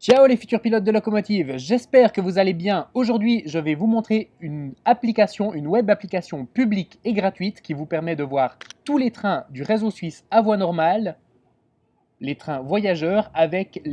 Ciao les futurs pilotes de locomotive, j'espère que vous allez bien. Aujourd'hui, je vais vous montrer une application, une web application publique et gratuite qui vous permet de voir tous les trains du réseau suisse à voie normale, les trains voyageurs avec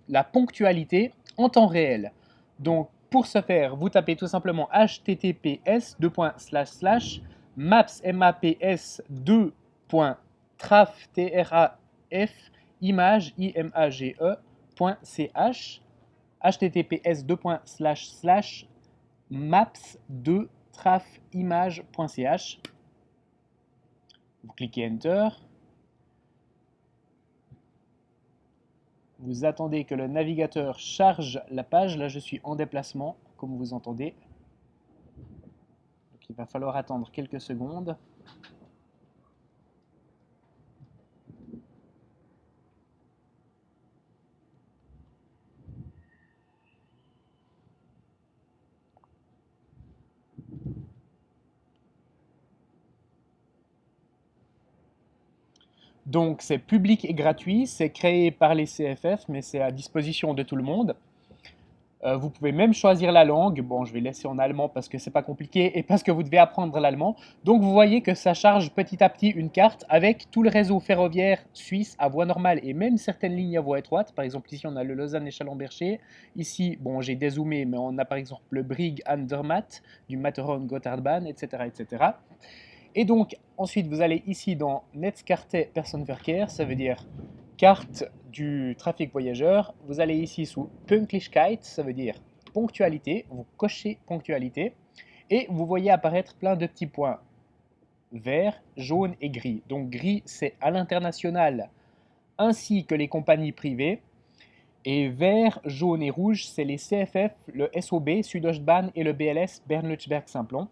la ponctualité en temps réel. Donc pour ce faire, vous tapez tout simplement https://maps2.traf image image.ch https://maps2trafimage.ch. Vous cliquez Enter. Vous attendez que le navigateur charge la page. Là, je suis en déplacement, comme vous entendez. Donc, il va falloir attendre quelques secondes. Donc, c'est public et gratuit. C'est créé par les CFF, mais c'est à disposition de tout le monde. Vous pouvez même choisir la langue. Bon, je vais laisser en allemand parce que c'est pas compliqué et parce que vous devez apprendre l'allemand. Donc vous voyez que ça charge petit à petit une carte avec tout le réseau ferroviaire suisse à voie normale et même certaines lignes à voie étroite. Par exemple, ici on a le Lausanne et Chalon-Bercher. Ici, bon, j'ai dézoomé, mais on a par exemple le Brig Andermatt du Matterhorn-Gotthardbahn, etc., etc. Et donc, ensuite, vous allez ici dans Netzkarte Personenverkehr, ça veut dire carte du trafic voyageur. Vous allez ici sous Pünktlichkeit, ça veut dire ponctualité. Vous cochez ponctualité et vous voyez apparaître plein de petits points vert, jaune et gris. Donc gris, c'est à l'international ainsi que les compagnies privées. Et vert, jaune et rouge, c'est les CFF, le SOB, Südostbahn et le BLS, Bern-Lötschberg-Simplon.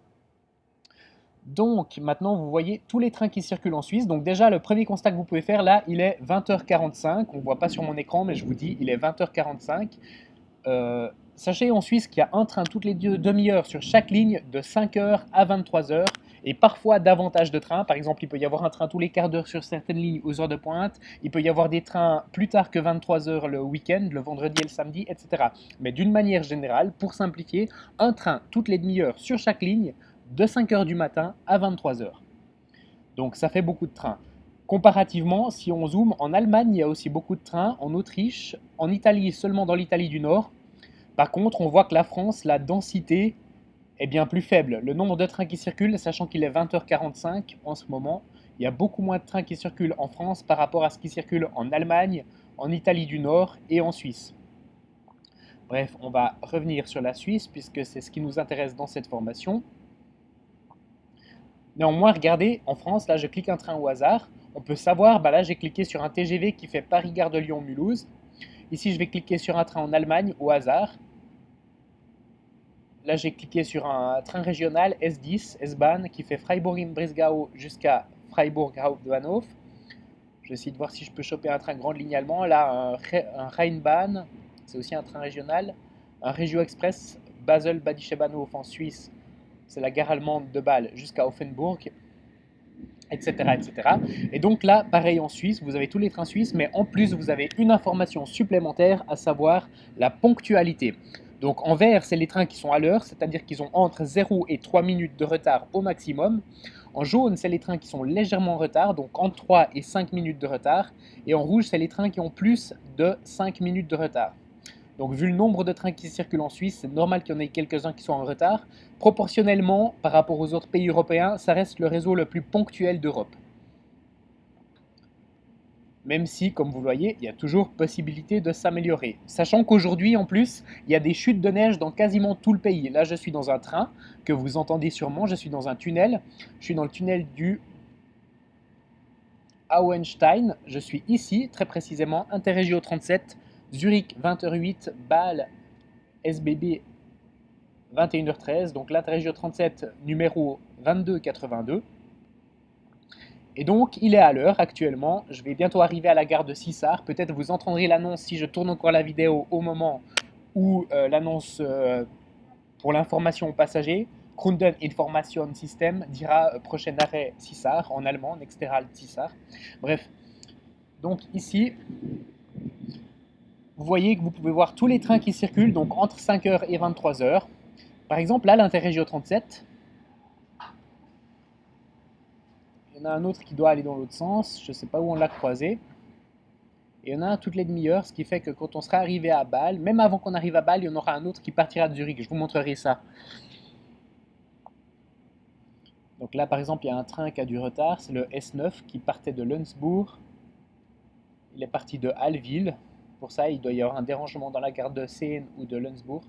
Donc maintenant vous voyez tous les trains qui circulent en Suisse. Donc déjà le premier constat que vous pouvez faire là, il est 20h45. On ne voit pas sur mon écran mais je vous dis il est 20h45. Sachez en Suisse qu'il y a un train toutes les demi-heures sur chaque ligne de 5h à 23h et parfois davantage de trains. Par exemple, il peut y avoir un train tous les quarts d'heure sur certaines lignes aux heures de pointe. Il peut y avoir des trains plus tard que 23h le week-end, le vendredi et le samedi, etc. Mais d'une manière générale, pour simplifier, un train toutes les demi-heures sur chaque ligne de 5h du matin à 23h. Donc ça fait beaucoup de trains. Comparativement, si on zoome, en Allemagne, il y a aussi beaucoup de trains, en Autriche, en Italie, seulement dans l'Italie du Nord. Par contre, on voit que la France, la densité est bien plus faible. Le nombre de trains qui circulent, sachant qu'il est 20h45 en ce moment, il y a beaucoup moins de trains qui circulent en France par rapport à ce qui circule en Allemagne, en Italie du Nord et en Suisse. Bref, on va revenir sur la Suisse puisque c'est ce qui nous intéresse dans cette formation. Néanmoins, regardez, en France, là je clique un train au hasard. On peut savoir, là j'ai cliqué sur un TGV qui fait Paris-Gare de Lyon-Mulhouse. Ici je vais cliquer sur un train en Allemagne au hasard. Là j'ai cliqué sur un train régional S10, S-Bahn, qui fait Freiburg-im-Breisgau jusqu'à Freiburg-Hauptbahnhof. Je vais essayer de voir si je peux choper un train grande ligne allemand. Là un Rheinbahn, c'est aussi un train régional. Un Regio Express Basel-Badischebanow en Suisse, c'est la gare allemande de Bâle jusqu'à Offenbourg, etc., etc. Et donc là, pareil en Suisse, vous avez tous les trains suisses, mais en plus, vous avez une information supplémentaire, à savoir la ponctualité. Donc en vert, c'est les trains qui sont à l'heure, c'est-à-dire qu'ils ont entre 0 et 3 minutes de retard au maximum. En jaune, c'est les trains qui sont légèrement en retard, donc entre 3 et 5 minutes de retard. Et en rouge, c'est les trains qui ont plus de 5 minutes de retard. Donc vu le nombre de trains qui circulent en Suisse, c'est normal qu'il y en ait quelques-uns qui soient en retard. Proportionnellement, par rapport aux autres pays européens, ça reste le réseau le plus ponctuel d'Europe. Même si, comme vous le voyez, il y a toujours possibilité de s'améliorer. Sachant qu'aujourd'hui, en plus, il y a des chutes de neige dans quasiment tout le pays. Là, je suis dans un train que vous entendez sûrement, je suis dans un tunnel. Je suis dans le tunnel du Auenstein. Je suis ici, très précisément, Interregio 37, Zurich 20h08, Bâle, SBB 21h13, donc l'Interregio 37 numéro 2282. Et donc, il est à l'heure actuellement. Je vais bientôt arriver à la gare de Sissar. Peut-être vous entendrez l'annonce si je tourne encore la vidéo au moment où l'annonce pour l'information aux passagers, Kunden Information System, dira prochain arrêt Sissar en allemand, Nächster Halt Sissar. Bref, donc ici, vous voyez que vous pouvez voir tous les trains qui circulent, donc entre 5h et 23h. Par exemple, là, l'Interrégio 37, il y en a un autre qui doit aller dans l'autre sens, je ne sais pas où on l'a croisé. Et il y en a un toutes les demi-heures, ce qui fait que quand on sera arrivé à Bâle, même avant qu'on arrive à Bâle, il y en aura un autre qui partira de Zurich. Je vous montrerai ça. Donc là, par exemple, il y a un train qui a du retard, c'est le S9 qui partait de Lensbourg. Il est parti de Hallwil. Pour ça, il doit y avoir un dérangement dans la gare de Seine ou de Lensbourg.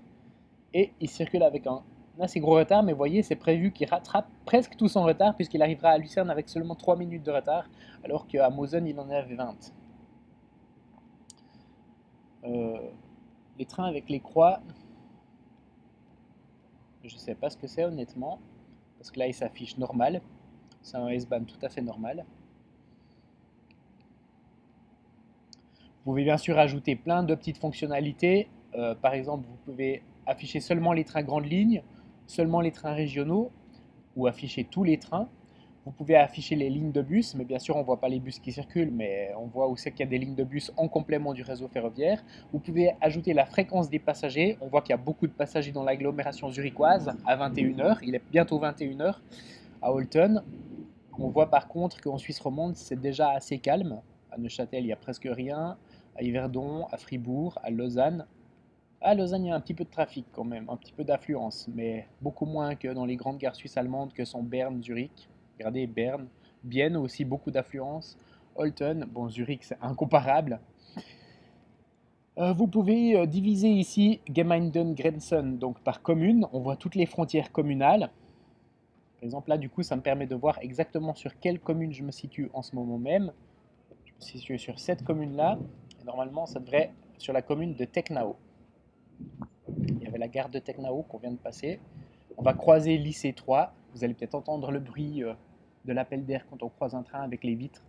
Et il circule avec un assez gros retard, mais vous voyez, c'est prévu qu'il rattrape presque tout son retard, puisqu'il arrivera à Lucerne avec seulement 3 minutes de retard, alors qu'à Mosen, il en avait 20. Les trains avec les croix, je ne sais pas ce que c'est honnêtement, parce que là, il s'affiche normal. C'est un S-Bahn tout à fait normal. Vous pouvez bien sûr ajouter plein de petites fonctionnalités. Par exemple, vous pouvez afficher seulement les trains grandes lignes, seulement les trains régionaux, ou afficher tous les trains. Vous pouvez afficher les lignes de bus, mais bien sûr, on ne voit pas les bus qui circulent, mais on voit où c'est qu'il y a des lignes de bus en complément du réseau ferroviaire. Vous pouvez ajouter la fréquence des passagers. On voit qu'il y a beaucoup de passagers dans l'agglomération zurichoise à 21h. Il est bientôt 21h à Olten. On voit par contre qu'en Suisse romande, c'est déjà assez calme. À Neuchâtel, il n'y a presque rien. À Yverdon, à Fribourg, à Lausanne. À Lausanne, il y a un petit peu de trafic quand même, un petit peu d'affluence, mais beaucoup moins que dans les grandes gares suisses allemandes que sont Berne, Zurich. Regardez, Berne, Bienne aussi beaucoup d'affluence. Olten, bon, Zurich c'est incomparable. Vous pouvez diviser ici Gemeindengrenzen, donc par commune. On voit toutes les frontières communales. Par exemple, là, du coup, ça me permet de voir exactement sur quelle commune je me situe en ce moment même. Je me situe sur cette commune-là. Et normalement, ça devrait être sur la commune de Technau. Il y avait la gare de Technau qu'on vient de passer. On va croiser lycée 3. Vous allez peut-être entendre le bruit de l'appel d'air quand on croise un train avec les vitres.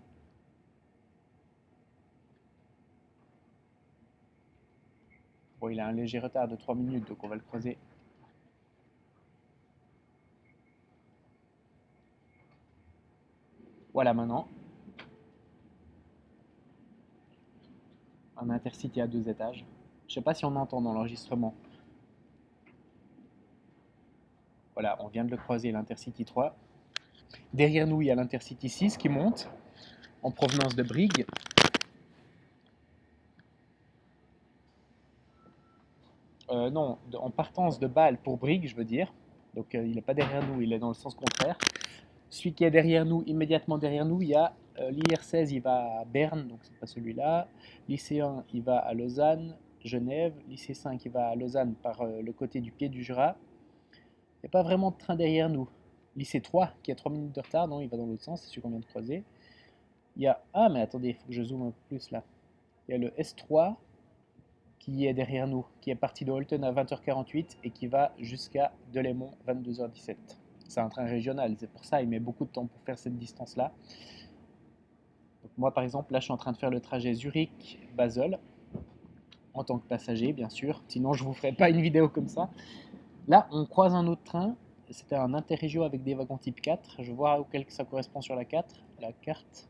Bon, il a un léger retard de 3 minutes, donc on va le croiser. Voilà maintenant. Un intercity à 2 étages. Je ne sais pas si on entend dans l'enregistrement. Voilà, on vient de le croiser, l'Intercity 3. Derrière nous, il y a l'Intercity 6 qui monte en provenance de Brigue. Non, en partance de Bâle pour Brigue, je veux dire. Donc il n'est pas derrière nous, il est dans le sens contraire. Celui qui est derrière nous, immédiatement derrière nous, il y a l'IR16, il va à Berne, donc c'est pas celui-là. Lycée 1, il va à Lausanne, Genève. Lycée 5, il va à Lausanne par le côté du pied du Jura. Il n'y a pas vraiment de train derrière nous. Lycée 3, qui a 3 minutes de retard, non, il va dans l'autre sens, c'est celui qu'on vient de croiser. Il y a... Ah, mais attendez, il faut que je zoome un peu plus là. Il y a le S3 qui est derrière nous, qui est parti de Holten à 20h48 et qui va jusqu'à Delémont 22h17. C'est un train régional, c'est pour ça il met beaucoup de temps pour faire cette distance-là. Donc moi par exemple, là je suis en train de faire le trajet Zurich-Basel en tant que passager bien sûr, sinon je vous ferai pas une vidéo comme ça. Là on croise un autre train, c'était un interrégio avec des wagons type 4, je vois auquel ça correspond sur la 4, la carte.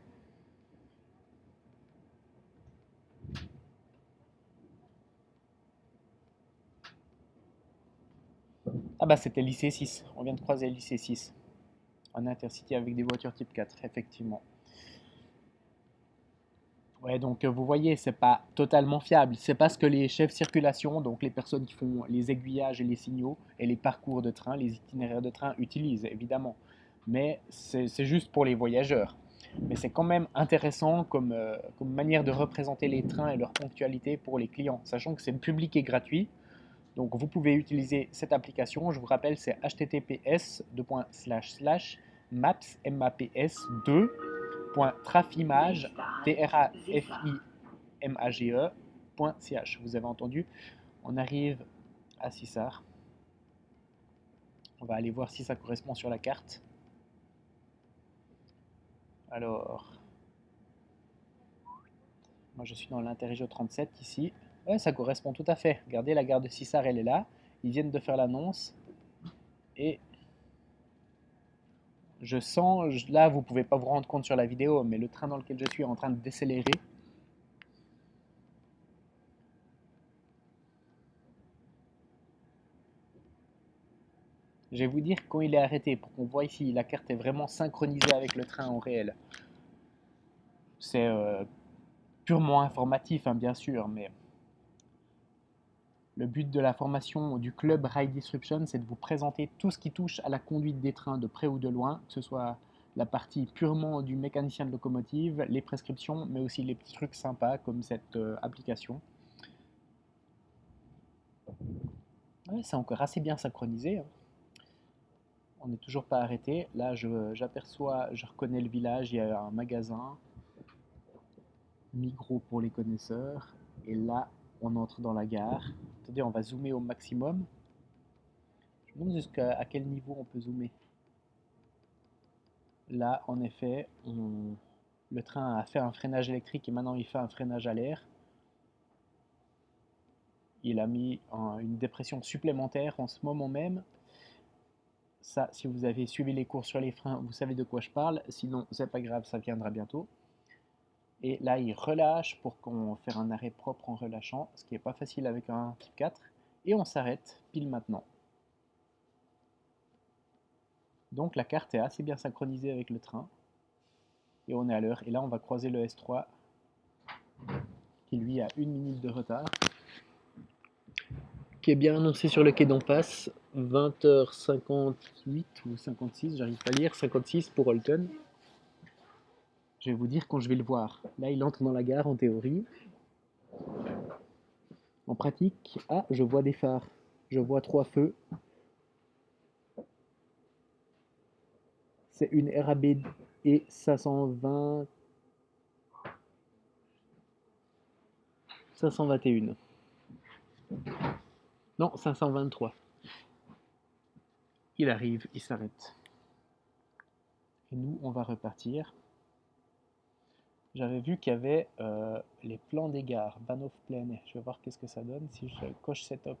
Ah bah c'était lycée 6, on vient de croiser lycée 6. Un intercity avec des voitures type 4, effectivement. Ouais, donc vous voyez, c'est pas totalement fiable. C'est pas ce que les chefs circulation, donc les personnes qui font les aiguillages et les signaux et les parcours de train, les itinéraires de train utilisent, évidemment. Mais c'est juste pour les voyageurs. Mais c'est quand même intéressant comme manière de représenter les trains et leur ponctualité pour les clients, sachant que c'est public et gratuit. Donc vous pouvez utiliser cette application. Je vous rappelle, c'est https://maps.trafimage, trafimage.ch. Vous avez entendu? On arrive à Sissar. On va aller voir si ça correspond sur la carte. Alors, moi je suis dans l'interrégio 37 ici. Ouais, ça correspond tout à fait. Regardez, la gare de Sissar, elle est là. Ils viennent de faire l'annonce. Et je sens, là vous pouvez pas vous rendre compte sur la vidéo, mais le train dans lequel je suis est en train de décélérer. Je vais vous dire quand il est arrêté pour qu'on voit ici, la carte est vraiment synchronisée avec le train en réel. C'est purement informatif, hein, bien sûr, mais le but de la formation du club Ride Disruption, c'est de vous présenter tout ce qui touche à la conduite des trains de près ou de loin, que ce soit la partie purement du mécanicien de locomotive, les prescriptions, mais aussi les petits trucs sympas comme cette application. Ouais, c'est encore assez bien synchronisé, hein. On n'est toujours pas arrêté. Là, j'aperçois, je reconnais le village, il y a un magasin, Migros pour les connaisseurs. Et là, on entre dans la gare. Attendez, on va zoomer au maximum. Je me demande jusqu'à quel niveau on peut zoomer. Là, en effet, le train a fait un freinage électrique et maintenant il fait un freinage à l'air. Il a mis une dépression supplémentaire en ce moment même. Ça, si vous avez suivi les cours sur les freins, vous savez de quoi je parle. Sinon, c'est pas grave, ça viendra bientôt. Et là, il relâche pour qu'on fasse un arrêt propre en relâchant, ce qui n'est pas facile avec un type 4. Et on s'arrête pile maintenant. Donc la carte est assez bien synchronisée avec le train. Et on est à l'heure. Et là, on va croiser le S3 qui lui a 1 minute de retard, qui est bien annoncé sur le quai d'en face, 20h58 ou 56, j'arrive pas à lire, 56 pour Holton. Je vais vous dire quand je vais le voir. Là, il entre dans la gare en théorie. En pratique, ah, je vois des phares. Je vois 3 feux. C'est une RAB et 520, 521. Non, 523. Il arrive, il s'arrête. Et nous, on va repartir. J'avais vu qu'il y avait les plans des gares, Bahnhof Pläne. Je vais voir qu'est-ce que ça donne si je coche Setup.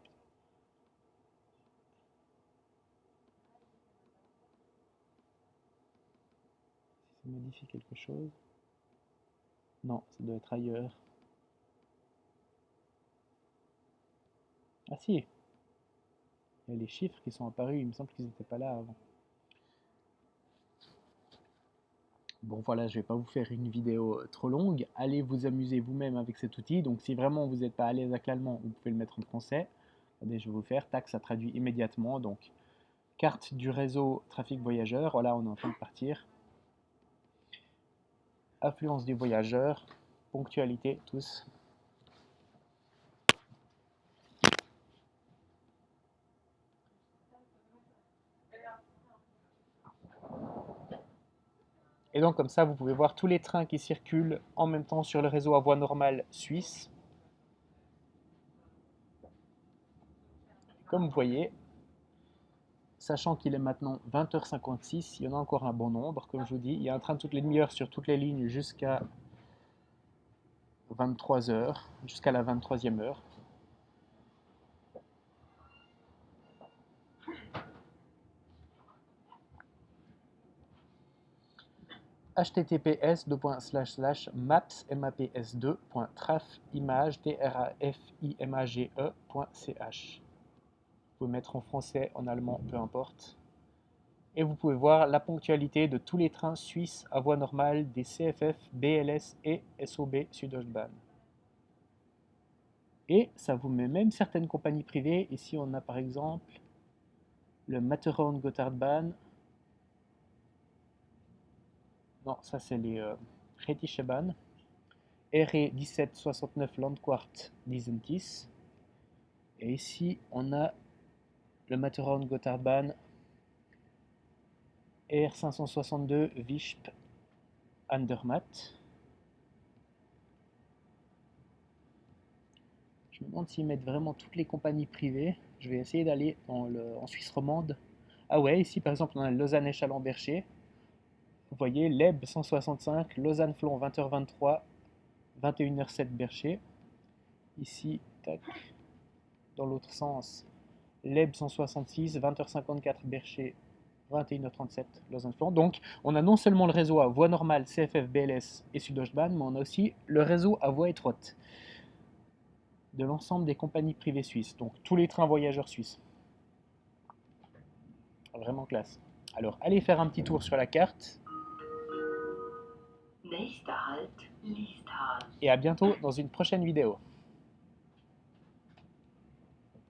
Si ça modifie quelque chose. Non, ça doit être ailleurs. Ah si, il y a les chiffres qui sont apparus, il me semble qu'ils n'étaient pas là avant. Bon voilà, je ne vais pas vous faire une vidéo trop longue. Allez vous amuser vous-même avec cet outil. Donc si vraiment vous n'êtes pas à l'aise avec l'allemand, vous pouvez le mettre en français. Attendez, je vais vous faire. Tac, ça traduit immédiatement. Donc carte du réseau trafic voyageur. Voilà, on est en train de partir. Affluence des voyageurs. Ponctualité, tous. Et donc comme ça, vous pouvez voir tous les trains qui circulent en même temps sur le réseau à voie normale suisse. Comme vous voyez, sachant qu'il est maintenant 20h56, il y en a encore un bon nombre, comme je vous dis. Il y a un train toutes les demi-heures sur toutes les lignes jusqu'à 23h, jusqu'à la 23e heure. https://maps.trafimage.ch. Vous pouvez mettre en français, en allemand, peu importe. Et vous pouvez voir la ponctualité de tous les trains suisses à voie normale des CFF, BLS et SOB Südostbahn. Et ça vous met même certaines compagnies privées. Ici, on a par exemple le Matterhorn Gotthardbahn. Non, ça c'est les Rheitische Bahn. RE 1769 Landquart Disentis. Et ici, on a le Matterhorn Gotthardbahn R 562 Visp Andermatt. Je me demande s'ils mettent vraiment toutes les compagnies privées. Je vais essayer d'aller en Suisse romande. Ah ouais, ici par exemple, on a Lausanne-Chalon-Bercher. Vous voyez, Leb 165, Lausanne-Flon 20h23, 21h07 Bercher. Ici, tac, dans l'autre sens, Leb 166, 20h54 Bercher, 21h37 Lausanne-Flon. Donc, on a non seulement le réseau à voie normale CFF, BLS et Südostbahn, mais on a aussi le réseau à voie étroite de l'ensemble des compagnies privées suisses, donc tous les trains voyageurs suisses. Vraiment classe. Alors, allez faire un petit tour sur la carte. Nächster Halt, Liestal. Et à bientôt dans une prochaine vidéo.